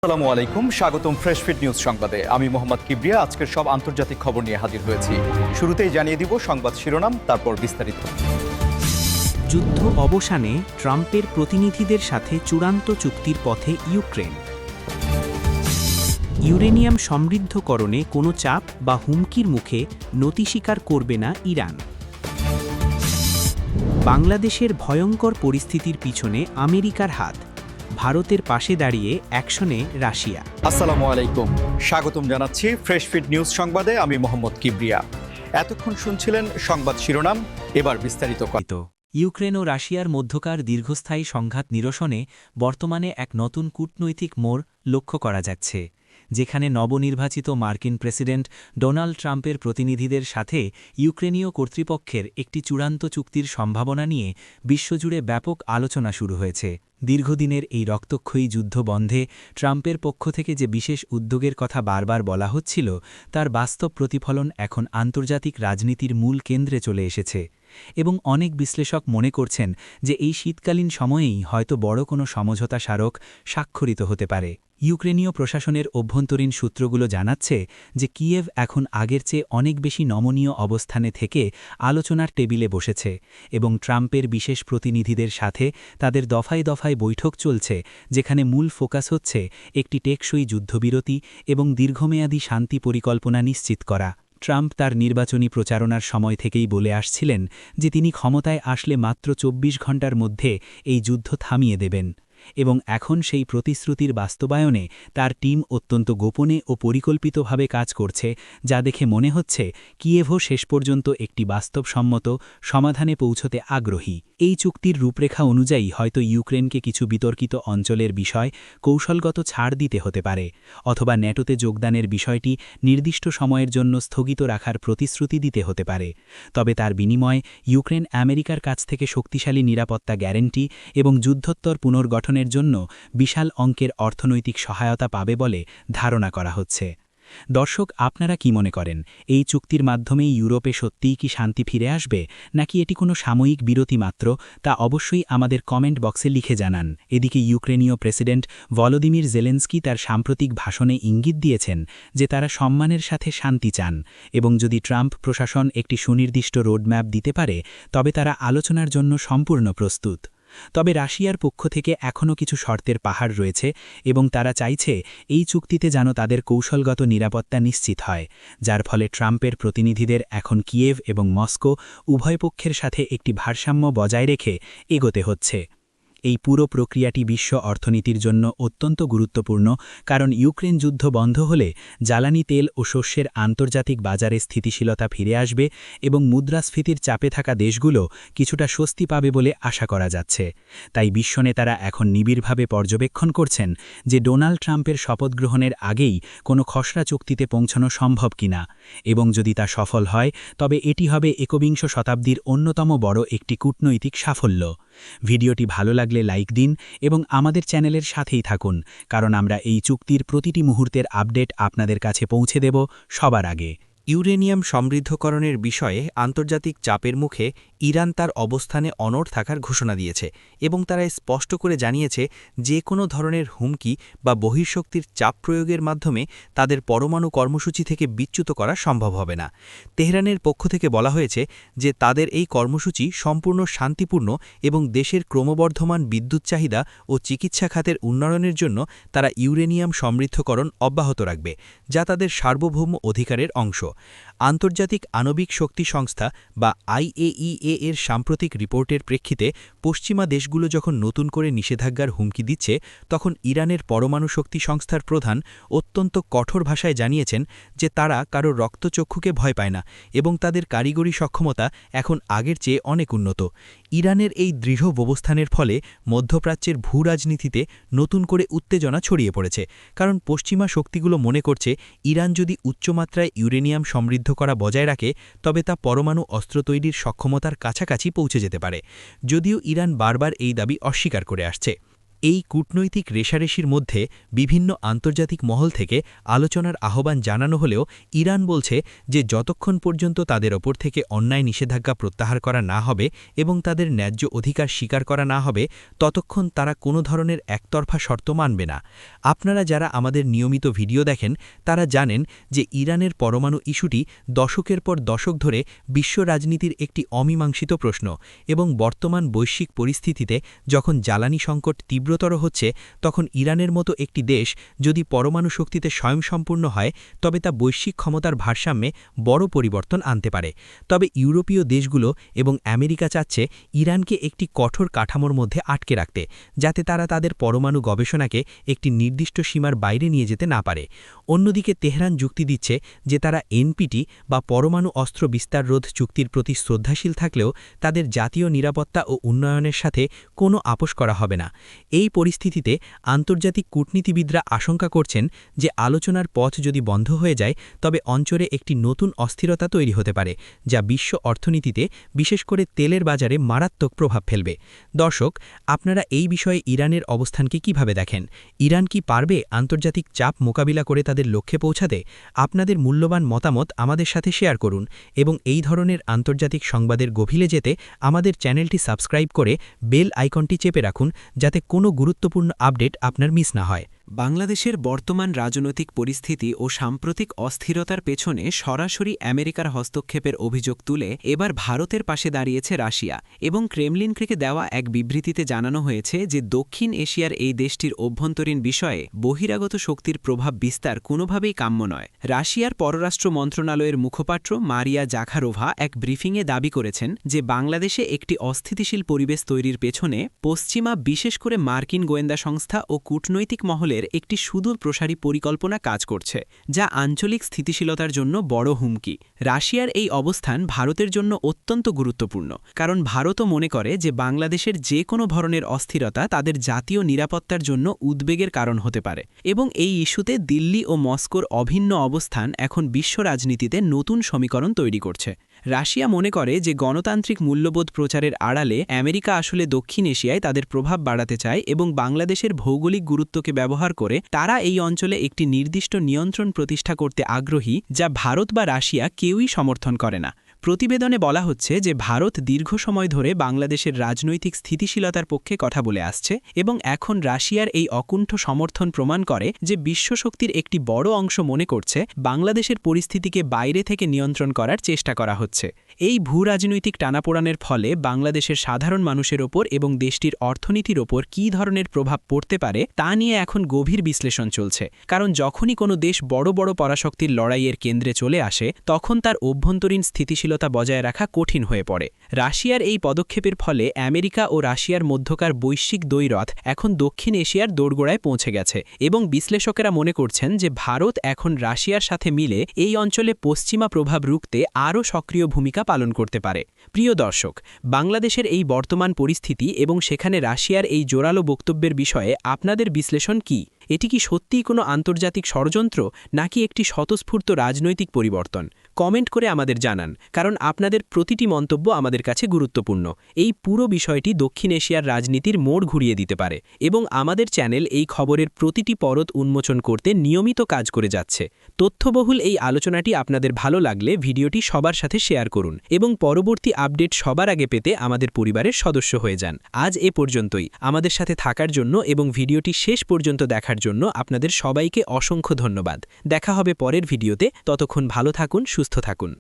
আসসালামু আলাইকুম, স্বাগতম ফ্রেশ ফিট নিউজ সংবাদে। আমি মোহাম্মদ কিবরিয়া আজকের সব আন্তর্জাতিক খবর নিয়ে হাজির হয়েছি। শুরুতেই জানিয়ে দিব সংবাদ শিরোনাম, তারপর বিস্তারিত। যুদ্ধ অবসানে ট্রাম্পের প্রতিনিধিদের সাথে চূড়ান্ত চুক্তির পথে ইউক্রেন। ইউরেনিয়াম সমৃদ্ধকরণে কোনো চাপ বা হুমকির মুখে নতি স্বীকার করবে না ইরান। বাংলাদেশের ভয়ঙ্কর পরিস্থিতির পিছনে আমেরিকার হাত, ভারতের পাশে দাঁড়িয়ে অ্যাকশনে রাশিয়া। আসসালামু আলাইকুম, স্বাগতম জানাচ্ছি ফ্রেশ ফিট নিউজ সংবাদে। আমি মোহাম্মদ কিবরিয়া। এতক্ষণ শুনছিলেন সংবাদ শিরোনাম, এবার বিস্তারিত। ইউক্রেন ও রাশিয়ার মধ্যকার দীর্ঘস্থায়ী সংঘাত নিরসনে বর্তমানে এক নতুন কূটনৈতিক মোড় লক্ষ্য করা যাচ্ছে, যেখানে নবনির্বাচিত মার্কিন প্রেসিডেন্ট ডোনাল্ড ট্রাম্পের প্রতিনিধিদের সাথে ইউক্রেনীয় কর্তৃপক্ষের একটি চূড়ান্ত চুক্তির সম্ভাবনা নিয়ে বিশ্বজুড়ে ব্যাপক আলোচনা শুরু হয়েছে। দীর্ঘদিনের এই রক্তক্ষয়ী যুদ্ধ বন্ধে ট্রাম্পের পক্ষ থেকে যে বিশেষ উদ্যোগের কথা বারবার বলা হচ্ছিল, তার বাস্তব প্রতিফলন এখন আন্তর্জাতিক রাজনীতির মূল কেন্দ্রে চলে এসেছে। এবং অনেক বিশ্লেষক মনে করছেন যে এই শীতকালীন সময়েই হয়তো বড় কোনো সমঝোতা স্মারক স্বাক্ষরিত হতে পারে। ইউক্রেনীয় প্রশাসনের অভ্যন্তরীণ সূত্রগুলো জানাচ্ছে যে কিয়েভ এখন আগের চেয়ে অনেক বেশি নমনীয় অবস্থানে থেকে আলোচনার টেবিলে বসেছে এবং ট্রাম্পের বিশেষ প্রতিনিধিদের সাথে তাদের দফায় দফায় বৈঠক চলছে, যেখানে মূল ফোকাস হচ্ছে একটি টেকসই যুদ্ধবিরতি এবং দীর্ঘমেয়াদী শান্তি পরিকল্পনা নিশ্চিত করা। ট্রাম্প তার নির্বাচনী প্রচারণার সময় থেকেই বলে আসছিলেন যে তিনি ক্ষমতায় আসলে মাত্র ২৪ ঘণ্টার মধ্যে এই যুদ্ধ থামিয়ে দেবেন, এবং এখন সেই প্রতিশ্রুতির বাস্তবায়নে তার টিম অত্যন্ত গোপনে ও পরিকল্পিতভাবে কাজ করছে, যা দেখে মনে হচ্ছে কিয়েভও শেষ পর্যন্ত একটি বাস্তবসম্মত সমাধানে পৌঁছতে আগ্রহী। এই চুক্তির রূপরেখা অনুযায়ী হয়তো ইউক্রেনকে কিছু বিতর্কিত অঞ্চলের বিষয় কৌশলগত ছাড় দিতে হতে পারে, অথবা ন্যাটোতে যোগদানের বিষয়টি নির্দিষ্ট সময়ের জন্য স্থগিত রাখার প্রতিশ্রুতি দিতে হতে পারে। তবে তার বিনিময়ে ইউক্রেন আমেরিকার কাছ থেকে শক্তিশালী নিরাপত্তা গ্যারান্টি এবং যুদ্ধোত্তর পুনর্গঠনের জন্য বিশাল অঙ্কের অর্থনৈতিক সহায়তা পাবে বলে ধারণা করা হচ্ছে। দর্শক, আপনারা কি মনে করেন, এই চুক্তির মাধ্যমেই ইউরোপে সত্যিই কি শান্তি ফিরে আসবে, নাকি এটি কোনো সাময়িক বিরতি মাত্র? তা অবশ্যই আমাদের কমেন্ট বক্সে লিখে জানান। এদিকে ইউক্রেনীয় প্রেসিডেন্ট ভলোদিমির জেলেনস্কি তার সাম্প্রতিক ভাষণে ইঙ্গিত দিয়েছেন যে তারা সম্মানের সাথে শান্তি চান, এবং যদি ট্রাম্প প্রশাসন একটি সুনির্দিষ্ট রোডম্যাপ দিতে পারে তবে তারা আলোচনার জন্য সম্পূর্ণ প্রস্তুত। তবে রাশিয়ার পক্ষ থেকে এখনও কিছু শর্তের পাহাড় রয়েছে, এবং তারা চাইছে এই চুক্তিতে যেন তাদের কৌশলগত নিরাপত্তা নিশ্চিত হয়, যার ফলে ট্রাম্পের প্রতিনিধিদের এখন কিয়েভ এবং মস্কো উভয় পক্ষের সাথে একটি ভারসাম্য বজায় রেখে এগোতে হচ্ছে। এই পুরো প্রক্রিয়াটি বিশ্ব অর্থনীতির জন্য অত্যন্ত গুরুত্বপূর্ণ, কারণ ইউক্রেন যুদ্ধ বন্ধ হলে জ্বালানি তেল ও শস্যের আন্তর্জাতিক বাজারে স্থিতিশীলতা ফিরে আসবে এবং মুদ্রাস্ফীতির চাপে থাকা দেশগুলো কিছুটা স্বস্তি পাবে বলে আশা করা যাচ্ছে। তাই বিশ্বনেতারা এখন নিবিড়ভাবে পর্যবেক্ষণ করছেন যে ডোনাল্ড ট্রাম্পের শপথ গ্রহণের আগেই কোনো খসড়া চুক্তিতে পৌঁছানো সম্ভব কিনা, এবং যদি তা সফল হয় তবে এটি হবে একবিংশ শতাব্দীর অন্যতম বড় একটি কূটনৈতিক সাফল্য। ভিডিওটি ভালো লাগলে লাইক দিন এবং আমাদের চ্যানেলের সাথেই থাকুন, কারণ আমরা এই চুক্তির প্রতিটি মুহূর্তের আপডেট আপনাদের কাছে পৌঁছে দেব সবার আগে। ইউরেনিয়াম সমৃদ্ধকরণের বিষয়ে আন্তর্জাতিক চাপের মুখে ইরান তার অবস্থানে অনড় থাকার ঘোষণা দিয়েছে, এবং তারা স্পষ্ট করে জানিয়েছে যে কোনো ধরনের হুমকি বা বহিঃশক্তির চাপ প্রয়োগের মাধ্যমে তাদের পরমাণু কর্মসূচি থেকে বিচ্যুত করা সম্ভব হবে না। তেহরানের পক্ষ থেকে বলা হয়েছে যে তাদের এই কর্মসূচি সম্পূর্ণ শান্তিপূর্ণ এবং দেশের ক্রমবর্ধমান বিদ্যুৎ চাহিদা ও চিকিৎসা খাতের উন্নয়নের জন্য তারা ইউরেনিয়াম সমৃদ্ধকরণ অব্যাহত রাখবে, যা তাদের সার্বভৌম অধিকারের অংশ। আন্তর্জাতিক আণবিক শক্তি সংস্থা বা IAEA এর সাম্প্রতিক রিপোর্টের প্রেক্ষিতে পশ্চিমা দেশগুলো যখন নতুন করে নিষেধাজ্ঞার হুমকি দিচ্ছে, তখন ইরানের পরমাণু শক্তি সংস্থার প্রধান অত্যন্ত কঠোর ভাষায় জানিয়েছেন যে তারা কারো রক্তচক্ষুকে ভয় পায় না এবং তাদের কারিগরি সক্ষমতা এখন আগের চেয়ে অনেক উন্নত। ইরানের এই দৃঢ় অবস্থানের ফলে মধ্যপ্রাচ্যের ভূরাজনীতিতে নতুন করে উত্তেজনা ছড়িয়ে পড়েছে, কারণ পশ্চিমা শক্তিগুলো মনে করছে ইরান যদি উচ্চমাত্রায় ইউরেনিয়াম সমৃদ্ধ করা বজায় রাখে তবে তা পরমাণু অস্ত্র তৈরির সক্ষমতার কাছাকাছি পৌঁছে যেতে পারে, যদিও ইরান বারবার এই দাবি অস্বীকার করে আসছে। এই কূটনৈতিক রেষারেষির মধ্যে বিভিন্ন আন্তর্জাতিক মহল থেকে আলোচনার আহ্বান জানানো হলেও ইরান বলছে যে যতক্ষণ পর্যন্ত তাদের ওপর থেকে অন্যায় নিষেধাজ্ঞা প্রত্যাহার করা না হবে এবং তাদের ন্যায্য অধিকার স্বীকার করা না হবে ততক্ষণ তারা কোনো ধরনের একতরফা শর্ত মানবে না। আপনারা যারা আমাদের নিয়মিত ভিডিও দেখেন তারা জানেন যে ইরানের পরমাণু ইস্যুটি দশকের পর দশক ধরে বিশ্ব রাজনীতির একটি অমীমাংসিত প্রশ্ন এবং বর্তমান বৈশ্বিক পরিস্থিতিতে যখন জ্বালানি সংকট তীব্রতর হচ্ছে তখন ইরানের মতো একটি দেশ যদি পরমাণু শক্তিতে স্বয়ংসম্পূর্ণ হয় তবে তা বৈশ্বিক ক্ষমতার ভারসাম্যে বড় পরিবর্তন আনতে পারে। তবে ইউরোপীয় দেশগুলো এবং আমেরিকা চাচ্ছে ইরানকে একটি কঠোর কাঠামোর মধ্যে আটকে রাখতে, যাতে তারা তাদের পরমাণু গবেষণাকে একটি নির্দিষ্ট সীমার বাইরে নিয়ে যেতে না পারে। অন্যদিকে তেহরান যুক্তি দিচ্ছে যে তারা এনপিটি বা পরমাণু অস্ত্র বিস্তার রোধ চুক্তির প্রতি শ্রদ্ধাশীল থাকলেও তাদের জাতীয় নিরাপত্তা ও উন্নয়নের সাথে কোনো আপোষ করা হবে না। এই পরিস্থিতিতে আন্তর্জাতিক কূটনীতিবিদরা আশঙ্কা করছেন যে আলোচনার পথ যদি বন্ধ হয়ে যায় তবে অঞ্চলে একটি নতুন অস্থিরতা তৈরি হতে পারে, যা বিশ্ব অর্থনীতিতে বিশেষ করে তেলের বাজারে মারাত্মক প্রভাব ফেলবে। দর্শক, আপনারা এই বিষয়ে ইরানের অবস্থানকে কিভাবে দেখেন? ইরান কি পারবে আন্তর্জাতিক চাপ মোকাবিলা করে তাদের লক্ষ্যে পৌঁছাতে? আপনাদের মূল্যবান মতামত আমাদের সাথে শেয়ার করুন এবং এই ধরনের আন্তর্জাতিক সংবাদের গভীরে যেতে আমাদের চ্যানেলটি সাবস্ক্রাইব করে বেল আইকনটি চেপে রাখুন, যাতে কোনো গুরুত্বপূর্ণ আপডেট আপনার মিস না হয়। বাংলাদেশের বর্তমান রাজনৈতিক পরিস্থিতি ও সাম্প্রতিক অস্থিরতার পেছনে সরাসরি আমেরিকার হস্তক্ষেপের অভিযোগ তুলে এবার ভারতের পাশে দাঁড়িয়েছে রাশিয়া এবং ক্রেমলিনকে দেওয়া এক বিবৃতিতে জানানো হয়েছে যে দক্ষিণ এশিয়ার এই দেশটির অভ্যন্তরীণ বিষয়ে বহিরাগত শক্তির প্রভাব বিস্তার কোনোভাবেই কাম্য নয়। রাশিয়ার পররাষ্ট্র মন্ত্রণালয়ের মুখপাত্র মারিয়া জাখারোভা এক ব্রিফিংয়ে দাবি করেছেন যে বাংলাদেশে একটি অস্থিতিশীল পরিবেশ তৈরির পেছনে পশ্চিমা, বিশেষ করে মার্কিন গোয়েন্দা সংস্থা ও কূটনৈতিক মহলের একটি সুদূর প্রসারী পরিকল্পনা কাজ করছে, যা আঞ্চলিক স্থিতিশীলতার জন্য বড় হুমকি। রাশিয়ার এই অবস্থান ভারতের জন্য অত্যন্ত গুরুত্বপূর্ণ, কারণ ভারতও মনে করে যে বাংলাদেশের যে কোনো ধরনের অস্থিরতা তাদের জাতীয় নিরাপত্তার জন্য উদ্বেগের কারণ হতে পারে এবং এই ইস্যুতে দিল্লি ও মস্কোর অভিন্ন অবস্থান এখন বিশ্ব রাজনীতিতে নতুন সমীকরণ তৈরি করছে। রাশিয়া মনে করে যে গণতান্ত্রিক মূল্যবোধ প্রচারের আড়ালে আমেরিকা আসলে দক্ষিণ এশিয়ায় তাদের প্রভাব বাড়াতে চায় এবং বাংলাদেশের ভৌগোলিক গুরুত্বকে ব্যবহার করে তারা এই অঞ্চলে একটি নির্দিষ্ট নিয়ন্ত্রণ প্রতিষ্ঠা করতে আগ্রহী, যা ভারত বা রাশিয়া কেউই সমর্থন করে না। প্রতিবেদনে বলা হচ্ছে যে ভারত দীর্ঘ সময় ধরে বাংলাদেশের রাজনৈতিক স্থিতিশীলতার পক্ষে কথা বলে আসছে এবং এখন রাশিয়ার এই অকুণ্ঠ সমর্থন প্রমাণ করে যে বিশ্বশক্তির একটি বড় অংশ মনে করছে বাংলাদেশের পরিস্থিতিকে বাইরে থেকে নিয়ন্ত্রণ করার চেষ্টা করা হচ্ছে। এই ভূরাজনৈতিক টানাপোড়ানের ফলে বাংলাদেশের সাধারণ মানুষের ওপর এবং দেশটির অর্থনীতির ওপর কী ধরনের প্রভাব পড়তে পারে তা নিয়ে এখন গভীর বিশ্লেষণ চলছে, কারণ যখনই কোনো দেশ বড় বড় পরাশক্তির লড়াইয়ের কেন্দ্রে চলে আসে তখন তার অভ্যন্তরীণ স্থিতিশীলতা বজায় রাখা কঠিন হয়ে পড়ে। রাশিয়ার এই পদক্ষেপের ফলে আমেরিকা ও রাশিয়ার মধ্যকার বৈশ্বিক দ্বৈরথ এখন দক্ষিণ এশিয়ার দোরগোড়ায় পৌঁছে গেছে এবং বিশ্লেষকেরা মনে করছেন যে ভারত এখন রাশিয়ার সাথে মিলে এই অঞ্চলে পশ্চিমা প্রভাব রুখতে আরও সক্রিয় ভূমিকা পালন করতে পারে। প্রিয় দর্শক, বাংলাদেশের এই বর্তমান পরিস্থিতি এবং সেখানে রাশিয়ার এই জোরালো বক্তব্যের বিষয়ে আপনাদের বিশ্লেষণ কি? এটি কি সত্যিই কোনো আন্তর্জাতিক ষড়যন্ত্র নাকি একটি স্বতঃস্ফূর্ত রাজনৈতিক পরিবর্তন? কমেন্ট করে আমাদের জানান, কারণ আপনাদের প্রতিটি মন্তব্য আমাদের কাছে গুরুত্বপূর্ণ। এই পুরো বিষয়টি দক্ষিণ এশিয়ার রাজনীতির মোড় ঘুরিয়ে দিতে পারে এবং আমাদের চ্যানেল এই খবরের প্রতিটি পরত উন্মোচন করতে নিয়মিত কাজ করে যাচ্ছে। তথ্যবহুল এই আলোচনাটি আপনাদের ভালো লাগলে ভিডিওটি সবার সাথে শেয়ার করুন এবং পরবর্তী আপডেট সবার আগে পেতে আমাদের পরিবারের সদস্য হয়ে যান। আজ এ পর্যন্তই। আমাদের সাথে থাকার জন্য এবং ভিডিওটি শেষ পর্যন্ত দেখার জন্য আপনাদের সবাইকে অসংখ্য ধন্যবাদ। দেখা হবে পরের ভিডিওতে। ততক্ষণ ভালো থাকুন, সুস্থ থাকুন।